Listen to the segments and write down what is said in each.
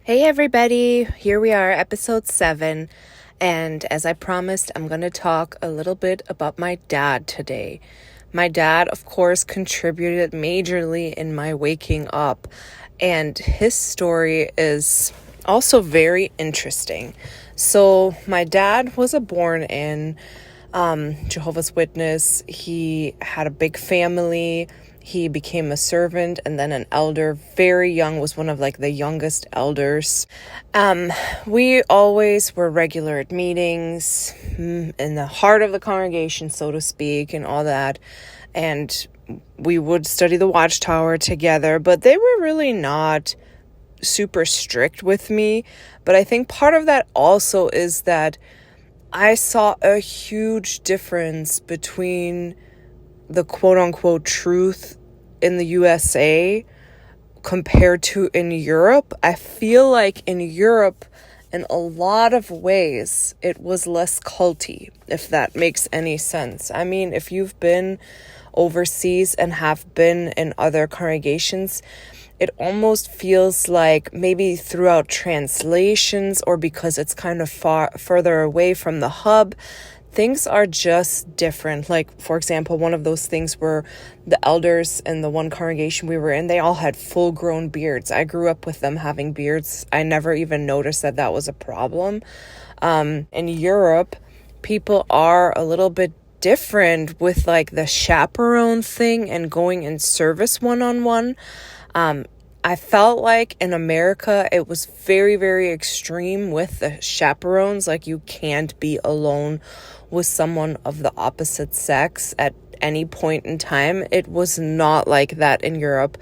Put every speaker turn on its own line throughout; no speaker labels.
Hey everybody, here we are, episode 7, and as I promised, I'm going to talk a little bit about my dad today. My dad, of course, contributed majorly in my waking up, and his story is also very interesting. So, my dad was born in Jehovah's Witness. He had a big family. He became a servant and then an elder. Very young, was one of the youngest elders. We always were regular at meetings, in the heart of the congregation, so to speak, and all that. And we would study the Watchtower together, but they were really not super strict with me. But I think part of that also is that I saw a huge difference between the quote-unquote truth in the USA compared to in Europe. I feel like in Europe, in a lot of ways, it was less culty, if that makes any sense. I mean, if you've been overseas and have been in other congregations, it almost feels like maybe throughout translations or because it's kind of further away from the hub, things are just different. Like, for example, one of those things were the elders in the one congregation we were in, they all had full-grown beards. I grew up with them having beards. I never even noticed that that was a problem. In Europe, people are a little bit different with the chaperone thing and going in service one-on-one. I felt like in America, it was very, very extreme with the chaperones. You can't be alone with someone of the opposite sex at any point in time. It was not like that in Europe.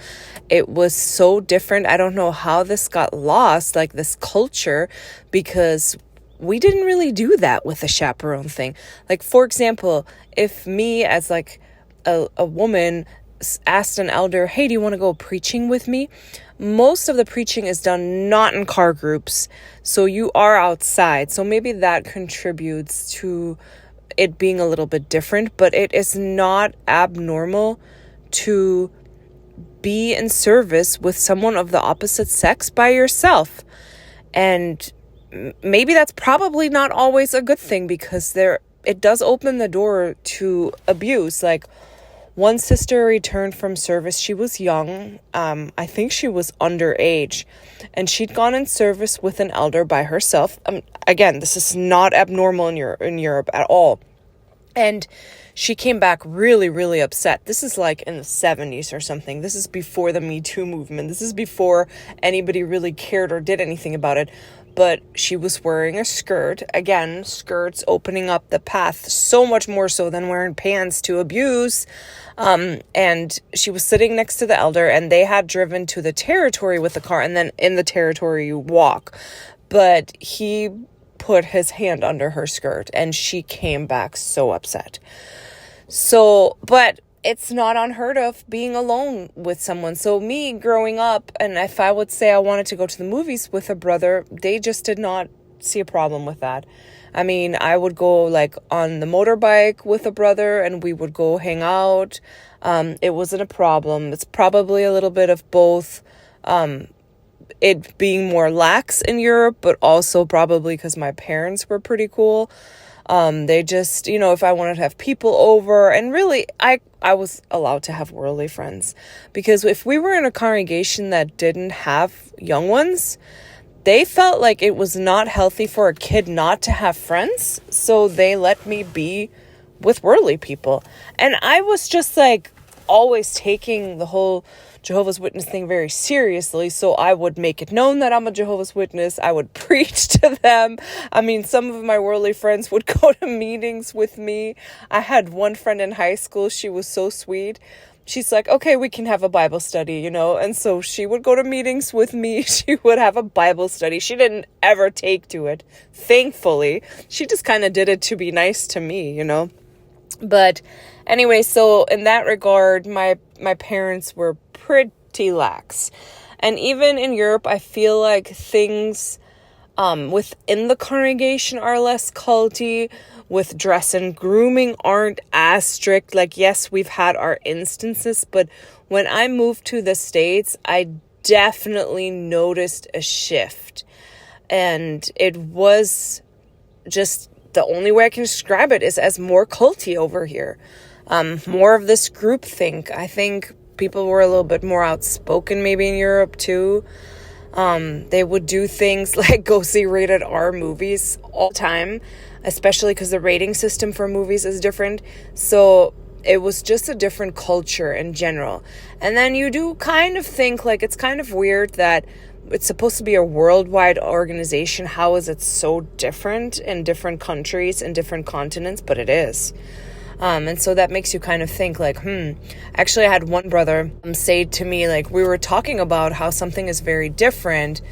It was so different. I don't know how this got lost, this culture, because we didn't really do that with the chaperone thing. For example, if me as a woman asked an elder, hey, do you want to go preaching with me? Most of the preaching is done not in car groups, so you are outside. So maybe that contributes to it being a little bit different, but it is not abnormal to be in service with someone of the opposite sex by yourself. And maybe that's probably not always a good thing, because it does open the door to abuse. One sister returned from service. She was young. I think she was underage. And she'd gone in service with an elder by herself. Again, this is not abnormal in Europe at all. And she came back really, really upset. This is in the 70s or something. This is before the Me Too movement. This is before anybody really cared or did anything about it. But she was wearing a skirt. Again, skirts opening up the path so much more so than wearing pants to abuse. And she was sitting next to the elder, and they had driven to the territory with the car, and then in the territory you walk. But he put his hand under her skirt, and she came back so upset. But it's not unheard of being alone with someone. So me growing up, and if I would say I wanted to go to the movies with a brother, they just did not see a problem with that. I mean, I would go on the motorbike with a brother, and we would go hang out. It wasn't a problem. It's probably a little bit of both, it being more lax in Europe, but also probably because my parents were pretty cool. They just, if I wanted to have people over, and really, I was allowed to have worldly friends, because if we were in a congregation that didn't have young ones, they felt like it was not healthy for a kid not to have friends, so they let me be with worldly people. And I was just always taking the whole Jehovah's Witness thing very seriously, so I would make it known that I'm a Jehovah's Witness. I would preach to them. I mean, some of my worldly friends would go to meetings with me. I had one friend in high school. She was so sweet. She's like, okay, we can have a Bible study, and so she would go to meetings with me. She would have a Bible study. She didn't ever take to it, thankfully. She just kind of did it to be nice to me, But anyway, so in that regard, my parents were pretty lax. And even in Europe, I feel like things within the congregation are less culty. With dress and grooming aren't as strict. Yes, we've had our instances, but when I moved to the States, I definitely noticed a shift. And it was just, the only way I can describe it is as more culty over here. More of this groupthink. I think people were a little bit more outspoken maybe in Europe too. They would do things like go see rated R movies all the time, especially because the rating system for movies is different. So it was just a different culture in general. And then you do kind of think like it's kind of weird that it's supposed to be a worldwide organization. How is it so different in different countries and different continents? But it is. And so that makes you kind of think like, actually I had one brother say to me, like, we were talking about how something is very different.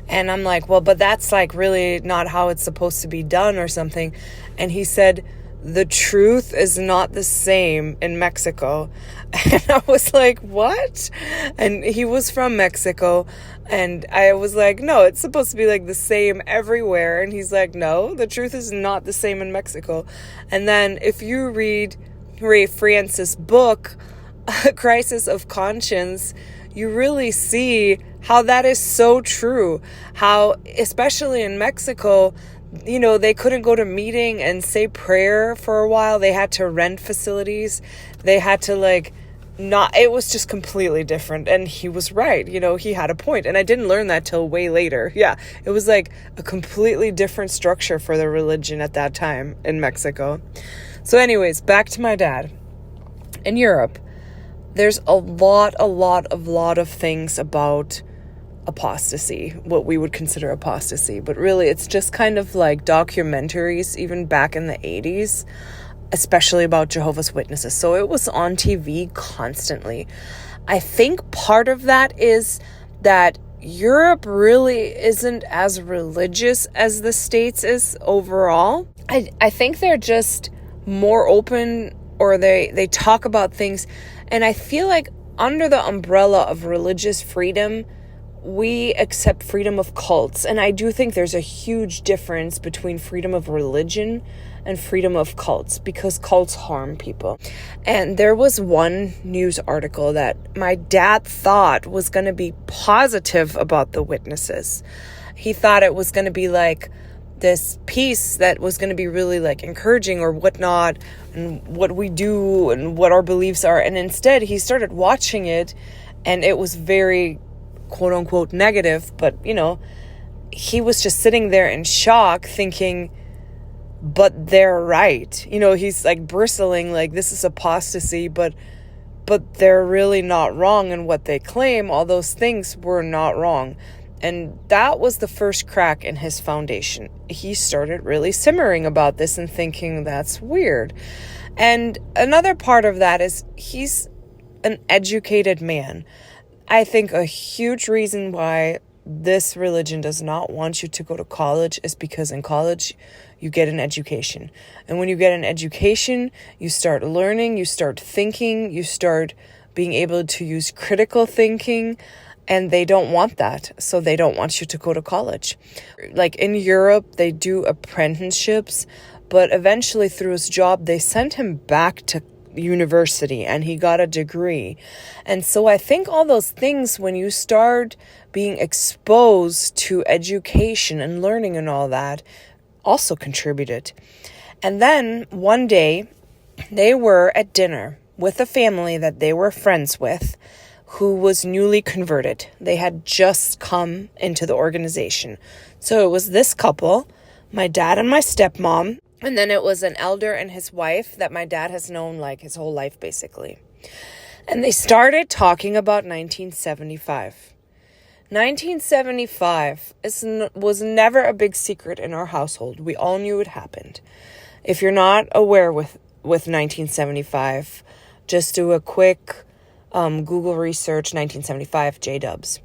And I'm like, well, but that's like really not how it's supposed to be done or something. And he said, the truth is not the same in Mexico. And I was like, what? And he was from Mexico. And I was like, no, it's supposed to be like the same everywhere. And he's like, no, the truth is not the same in Mexico. And then if you read Ray Francis' book, Crisis of Conscience, you really see how that is so true. How, especially in Mexico, you know, they couldn't go to meeting and say prayer for a while. They had to rent facilities. They had to it was just completely different. And he was right. You know, he had a point. And I didn't learn that till way later. Yeah, it was like a completely different structure for the religion at that time in Mexico. So anyways, back to my dad. In Europe, there's a lot of things about apostasy, what we would consider apostasy, but really it's just kind of like documentaries, even back in the 80s, especially about Jehovah's Witnesses. So it was on TV constantly. I think part of that is that Europe really isn't as religious as the States is overall. I think they're just more open, or they talk about things, and I feel like under the umbrella of religious freedom, we accept freedom of cults. And I do think there's a huge difference between freedom of religion and freedom of cults, because cults harm people. And there was one news article that my dad thought was going to be positive about the witnesses. He thought it was going to be like this piece that was going to be really like encouraging or whatnot, and what we do and what our beliefs are. And instead he started watching it, and it was very quote unquote negative, but you know, he was just sitting there in shock thinking, but they're right. You know, he's like bristling like this is apostasy, but they're really not wrong in what they claim. All those things were not wrong. And that was the first crack in his foundation. He started really simmering about this and thinking that's weird. And another part of that is he's an educated man. I think a huge reason why this religion does not want you to go to college is because in college you get an education. And when you get an education, you start learning, you start thinking, you start being able to use critical thinking, and they don't want that. So they don't want you to go to college. Like in Europe, they do apprenticeships, but eventually through his job, they sent him back to university and he got a degree. And so I think all those things, when you start being exposed to education and learning and all that, also contributed. And then one day they were at dinner with a family that they were friends with who was newly converted. They had just come into the organization. So it was this couple, my dad and my stepmom, and then it was an elder and his wife that my dad has known like his whole life, basically. And they started talking about 1975. 1975 was never a big secret in our household. We all knew it happened. If you're not aware with 1975, just do a quick Google research, 1975 J-dubs.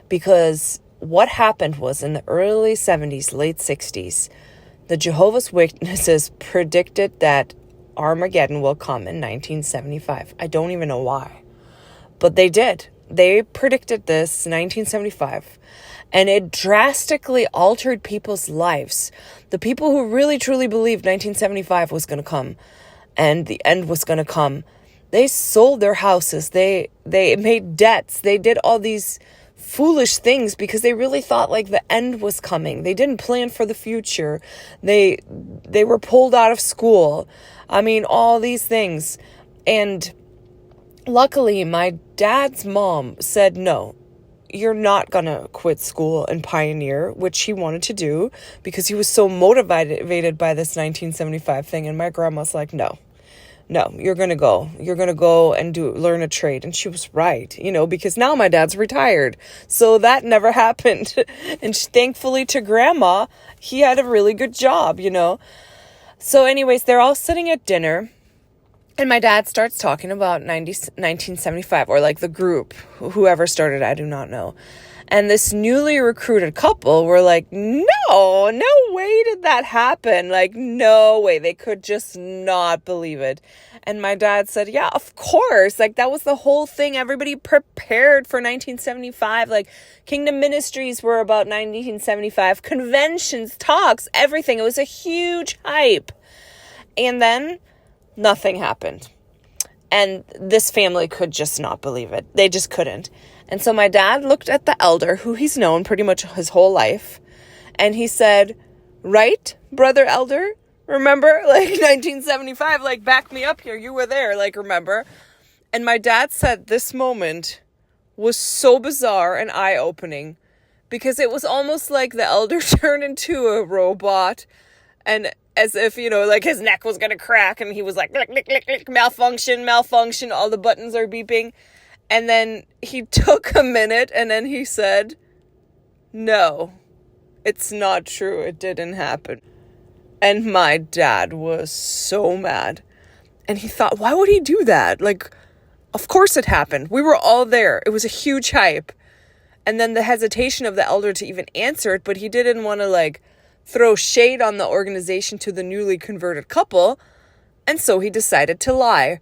Because what happened was in the early 70s, late 60s, the Jehovah's Witnesses predicted that Armageddon will come in 1975. I don't even know why, but they did. They predicted this 1975, and it drastically altered people's lives. The people who really truly believed 1975 was going to come and the end was going to come, they sold their houses. They made debts. They did all these foolish things because they really thought like the end was coming. They didn't plan for the future. They were pulled out of school. I mean, all these things. And luckily, my dad's mom said, no, you're not going to quit school and pioneer, which he wanted to do because he was so motivated by this 1975 thing. And my grandma's like, no, you're going to go. You're going to go and learn a trade. And she was right, because now my dad's retired. So that never happened. And thankfully to grandma, he had a really good job, So anyways, they're all sitting at dinner. And my dad starts talking about 1975, or like the group, whoever started, I do not know. And this newly recruited couple were like, no way did that happen. Like, no way. They could just not believe it. And my dad said, yeah, of course. Like, that was the whole thing. Everybody prepared for 1975. Like, Kingdom Ministries were about 1975. Conventions, talks, everything. It was a huge hype. And then nothing happened. And this family could just not believe it. They just couldn't. And so my dad looked at the elder, who he's known pretty much his whole life. And he said, right, brother elder? Remember, like 1975, like back me up here. You were there, like remember? And my dad said this moment was so bizarre and eye-opening because it was almost like the elder turned into a robot and as if, like his neck was going to crack and he was like, click, click, click, click, malfunction, all the buttons are beeping. And then he took a minute and then he said, no, it's not true. It didn't happen. And my dad was so mad. And he thought, why would he do that? Like, of course it happened. We were all there. It was a huge hype. And then the hesitation of the elder to even answer it, but he didn't want to like throw shade on the organization to the newly converted couple. And so he decided to lie.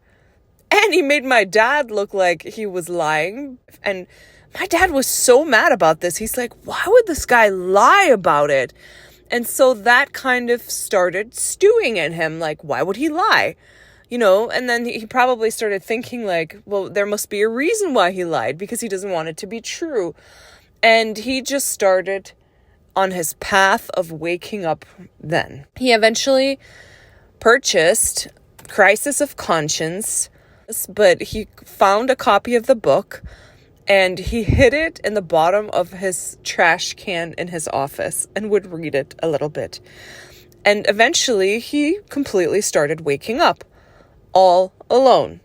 And he made my dad look like he was lying. And my dad was so mad about this. He's like, why would this guy lie about it? And so that kind of started stewing in him. Like, why would he lie? And then he probably started thinking like, well, there must be a reason why he lied because he doesn't want it to be true. And he just started on his path of waking up then. He eventually purchased Crisis of Conscience, but he found a copy of the book and he hid it in the bottom of his trash can in his office and would read it a little bit. And eventually he completely started waking up all alone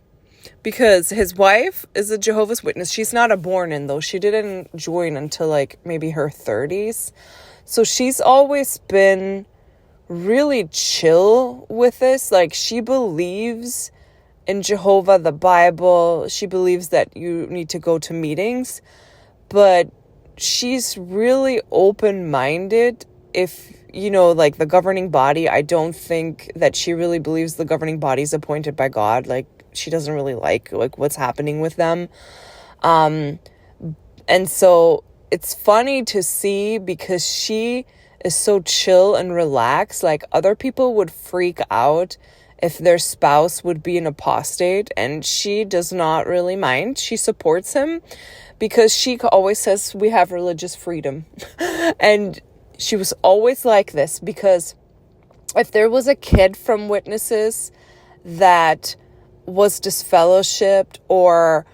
because his wife is a Jehovah's Witness. She's not a born-in though. She didn't join until like maybe her 30s. So she's always been really chill with this. Like she believes in Jehovah, the Bible. She believes that you need to go to meetings, but she's really open-minded. If, like the governing body, I don't think that she really believes the governing body is appointed by God. Like she doesn't really like what's happening with them. And so it's funny to see because she is so chill and relaxed. Like other people would freak out if their spouse would be an apostate, and she does not really mind. She supports him because she always says we have religious freedom. And she was always like this because if there was a kid from Witnesses that was disfellowshipped or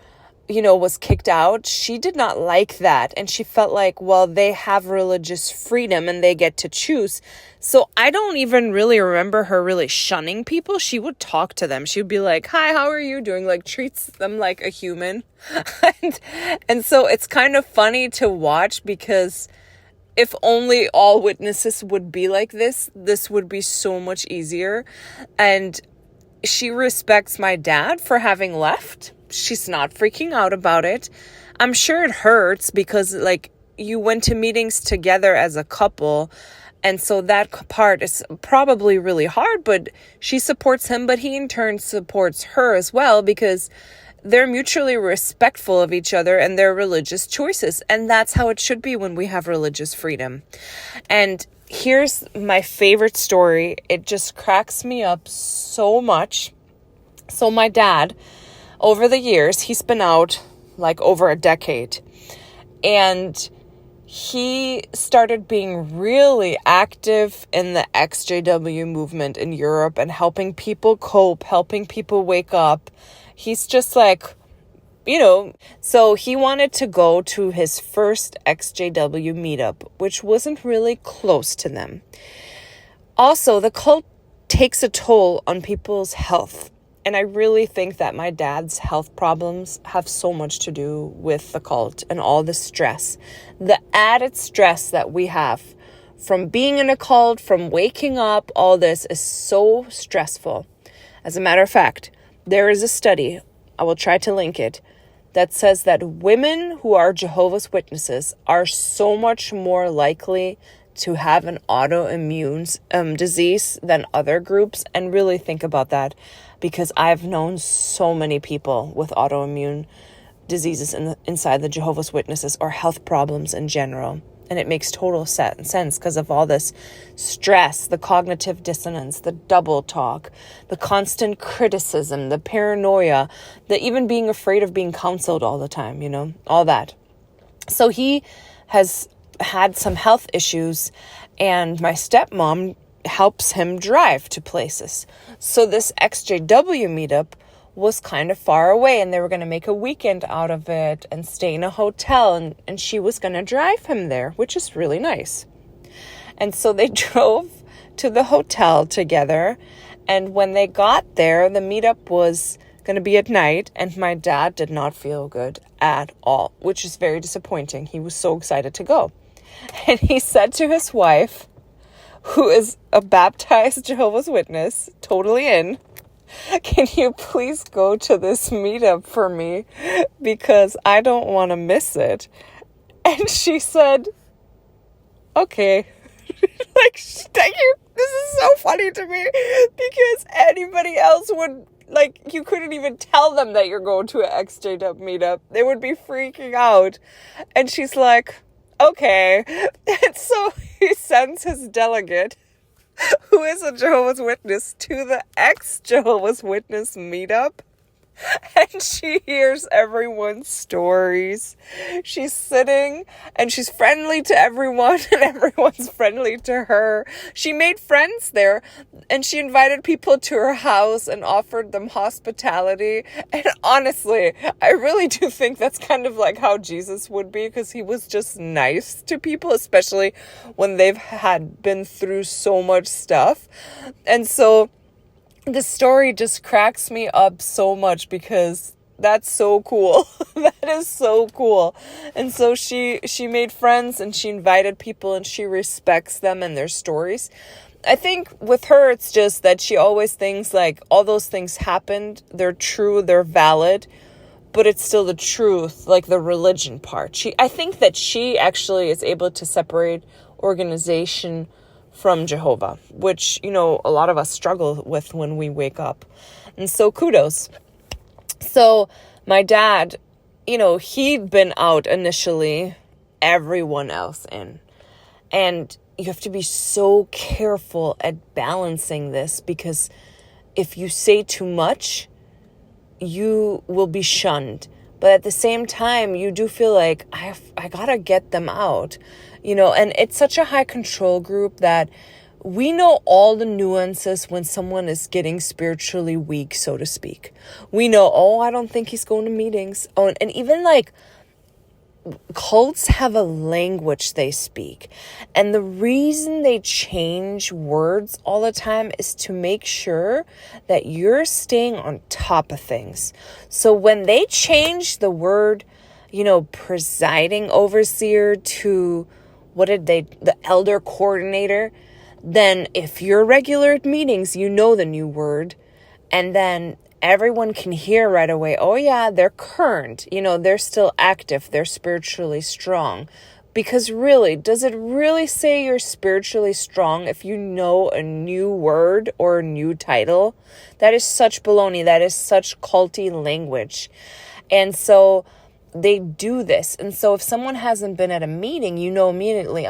was kicked out, she did not like that. And she felt like, well, they have religious freedom and they get to choose. So I don't even really remember her really shunning people. She would talk to them. She would be like, hi, how are you doing? Like treats them like a human. and so it's kind of funny to watch because if only all Witnesses would be like this would be so much easier. And she respects my dad for having left. She's not freaking out about it. I'm sure it hurts because like you went to meetings together as a couple. And so that part is probably really hard, but she supports him, but he in turn supports her as well because they're mutually respectful of each other and their religious choices. And that's how it should be when we have religious freedom. And here's my favorite story. It just cracks me up so much. So my dad, over the years, he's been out like over a decade. And he started being really active in the XJW movement in Europe and helping people cope, helping people wake up. He's just like, so he wanted to go to his first XJW meetup, which wasn't really close to them. Also, the cult takes a toll on people's health. And I really think that my dad's health problems have so much to do with the cult and all the stress. The added stress that we have from being in a cult, from waking up, all this is so stressful. As a matter of fact, there is a study, I will try to link it, that says that women who are Jehovah's Witnesses are so much more likely to have an autoimmune disease than other groups. And really think about that, because I've known so many people with autoimmune diseases inside the Jehovah's Witnesses or health problems in general. And it makes total sense because of all this stress, the cognitive dissonance, the double talk, the constant criticism, the paranoia, the even being afraid of being counseled all the time, all that. So he has had some health issues, and my stepmom helps him drive to places. So this XJW meetup was kind of far away, and they were going to make a weekend out of it and stay in a hotel, and she was going to drive him there, which is really nice. And so they drove to the hotel together, and when they got there, the meetup was going to be at night, and my dad did not feel good at all, which is very disappointing. He was so excited to go. And he said to his wife, who is a baptized Jehovah's Witness, totally in, "Can you please go to this meetup for me? Because I don't want to miss it." And she said, "Okay." Thank you. This is so funny to me, because anybody else would, you couldn't even tell them that you're going to an XJW meetup. They would be freaking out. And she's like, "Okay." And so he sends his delegate, who is a Jehovah's Witness, to the ex-Jehovah's Witness meetup. And she hears everyone's stories. She's sitting and she's friendly to everyone, and everyone's friendly to her. She made friends there, and she invited people to her house and offered them hospitality. And honestly, I really do think that's kind of like how Jesus would be, because he was just nice to people, especially when they've had been through so much stuff. And so the story just cracks me up so much, because that's so cool. That is so cool. And so she made friends, and she invited people, and she respects them and their stories. I think with her, it's just that she always thinks all those things happened. They're true. They're valid. But it's still the truth, the religion part. I think that she actually is able to separate organization from Jehovah, which, a lot of us struggle with when we wake up. And so kudos. So my dad, he'd been out initially, everyone else in. And you have to be so careful at balancing this, because if you say too much, you will be shunned. But at the same time, you do feel like I gotta get them out, and it's such a high control group that we know all the nuances when someone is getting spiritually weak, so to speak. We know, I don't think he's going to meetings. Oh, and even cults have a language they speak. And the reason they change words all the time is to make sure that you're staying on top of things. So when they change the word, presiding overseer to, the elder coordinator, then if you're regular at meetings, you know the new word. And then everyone can hear right away, oh yeah, they're current, they're still active, they're spiritually strong. Because really, does it really say you're spiritually strong if you know a new word or a new title? That is such baloney. That is such culty language. And so they do this. And so if someone hasn't been at a meeting, immediately,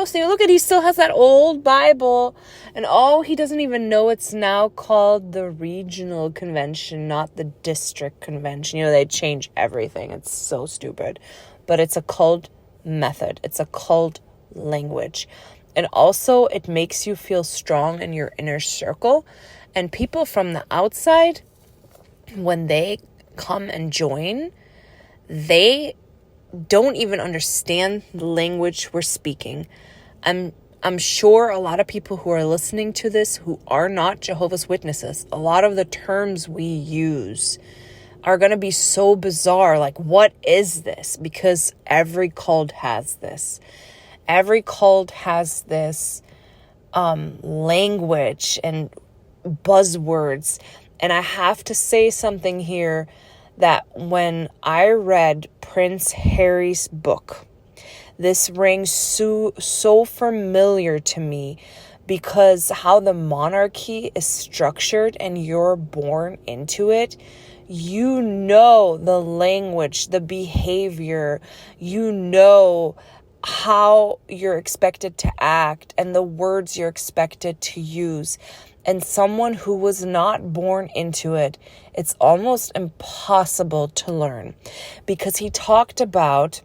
so look he still has that old Bible. And he doesn't even know it's now called the regional convention, not the district convention. They change everything. It's so stupid. but it's a cult method. It's a cult language. And also it makes you feel strong in your inner circle. And people from the outside, when they come and join, they don't even understand the language we're speaking. I'm sure a lot of people who are listening to this who are not Jehovah's Witnesses, a lot of the terms we use are going to be so bizarre. Like, what is this? Because every cult has this. Every cult has this language and buzzwords. And I have to say something here, that when I read Prince Harry's book, this rings so familiar to me, because how the monarchy is structured and you're born into it, you know the language, the behavior, you know how you're expected to act and the words you're expected to use. And someone who was not born into it, it's almost impossible to learn, because he talked about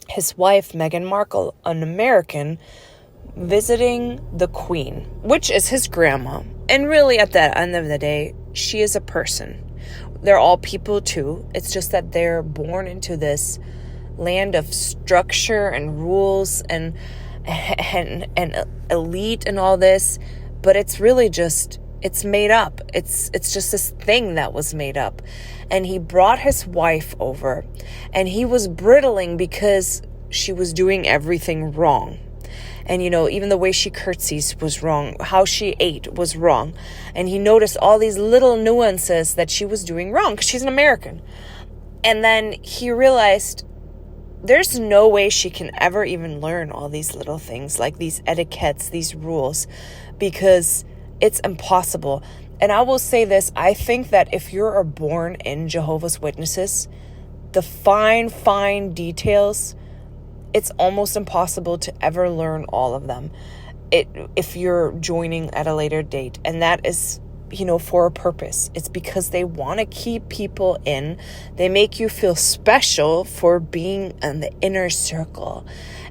his wife, Meghan Markle, an American, visiting the Queen, which is his grandma. And really, at the end of the day, she is a person. They're all people too. It's just that they're born into this land of structure and rules and elite and all this. But it's really just, it's made up. It's just this thing that was made up. And he brought his wife over, and he was brittling because she was doing everything wrong. And, even the way she curtsies was wrong. How she ate was wrong. And he noticed all these little nuances that she was doing wrong because she's an American. And then he realized there's no way she can ever even learn all these little things, like these etiquettes, these rules, because it's impossible. And I will say this, I think that if you're born in Jehovah's Witnesses, the fine details, it's almost impossible to ever learn all of them if you're joining at a later date. And that is, for a purpose. It's because they want to keep people in. They make you feel special for being in the inner circle.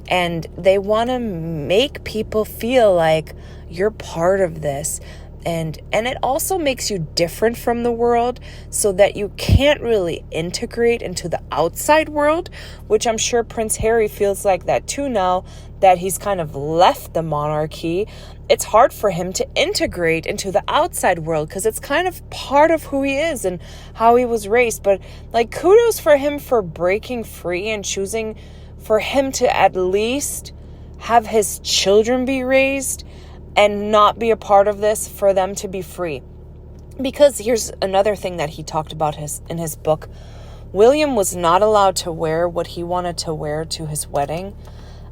And they want to make people feel like you're part of this. And it also makes you different from the world, so that you can't really integrate into the outside world, which I'm sure Prince Harry feels like that too now that he's kind of left the monarchy. It's hard for him to integrate into the outside world because it's kind of part of who he is and how he was raised. But kudos for him for breaking free and choosing for him to at least have his children be raised and not be a part of this, for them to be free. Because here's another thing that he talked about in his book. William was not allowed to wear what he wanted to wear to his wedding.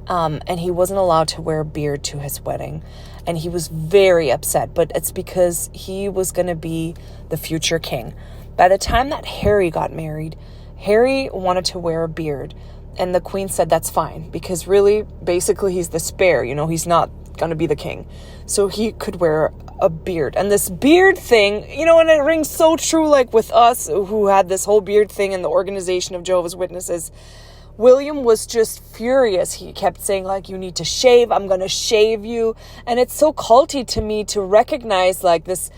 And he wasn't allowed to wear a beard to his wedding. And he was very upset, but it's because he was going to be the future king. By the time that Harry got married, Harry wanted to wear a beard. And the queen said that's fine, because really, basically, he's the spare. He's not going to be the king. So he could wear a beard. And this beard thing, and it rings so true, like with us who had this whole beard thing in the organization of Jehovah's Witnesses. William was just furious. He kept saying, you need to shave. I'm going to shave you. And it's so culty to me to recognize, this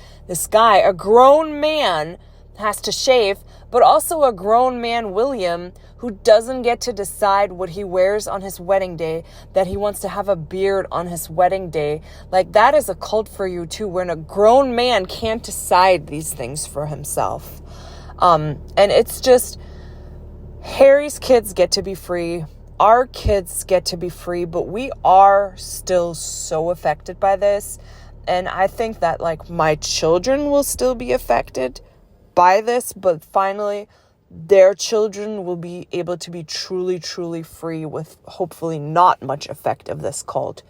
guy, a grown man, has to shave, but also a grown man, William, who doesn't get to decide what he wears on his wedding day, that he wants to have a beard on his wedding day. That is a cult for you too, when a grown man can't decide these things for himself. And it's just, Harry's kids get to be free. Our kids get to be free, but we are still so affected by this. And I think that my children will still be affected by this, but finally their children will be able to be truly, truly free with hopefully not much effect of this cult.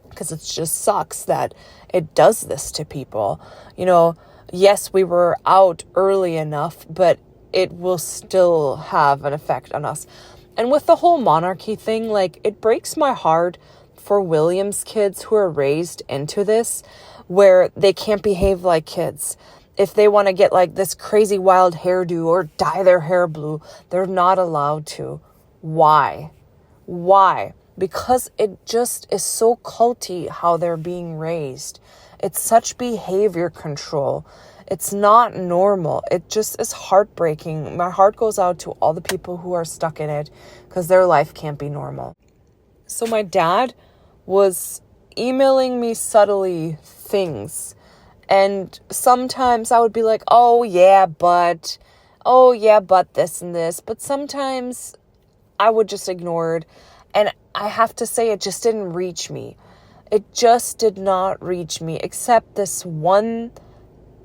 Because it just sucks that it does this to people. Yes, we were out early enough, but it will still have an effect on us. And with the whole monarchy thing, it breaks my heart for William's kids who are raised into this, where they can't behave like kids. If they want to get this crazy wild hairdo or dye their hair blue, they're not allowed to. Why? Why? Because it just is so culty how they're being raised. It's such behavior control. It's not normal. It just is heartbreaking. My heart goes out to all the people who are stuck in it because their life can't be normal. So my dad was emailing me subtly things. And sometimes I would be like, oh yeah, but this and this. But sometimes I would just ignore it. And I have to say, it just didn't reach me. It just did not reach me, except this one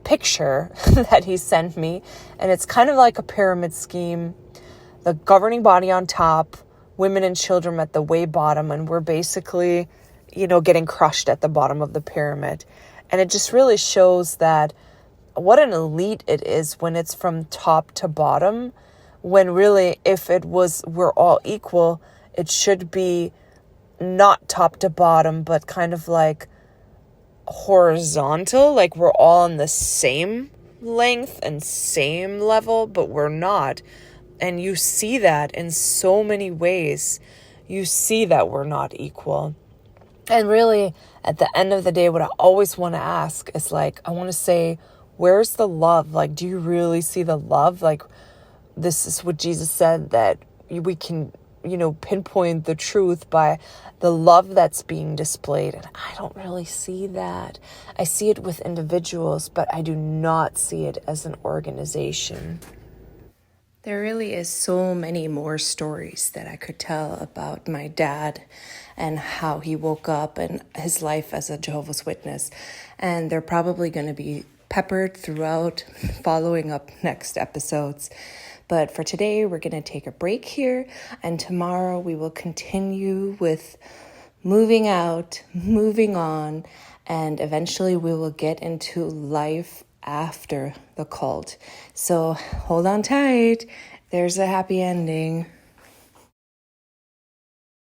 picture that he sent me. And it's kind of like a pyramid scheme. The governing body on top, women and children at the way bottom. And we're basically, getting crushed at the bottom of the pyramid. And it just really shows that what an elite it is when it's from top to bottom. When really, if we're all equal, it should be not top to bottom, but kind of like horizontal, like we're all on the same length and same level, but we're not. And you see that in so many ways. You see that we're not equal. And really, at the end of the day, what I always want to ask is like, I want to say, where's the love? Like, do you really see the love? Like, this is what Jesus said, that we can, pinpoint the truth by the love that's being displayed. And I don't really see that. I see it with individuals, but I do not see it as an organization. There really is so many more stories that I could tell about my dad and how he woke up and his life as a Jehovah's Witness. And they're probably going to be peppered throughout following up next episodes. But for today, we're going to take a break here. And tomorrow we will continue with moving out, moving on, and eventually we will get into life after the cult. So hold on tight. There's a happy ending.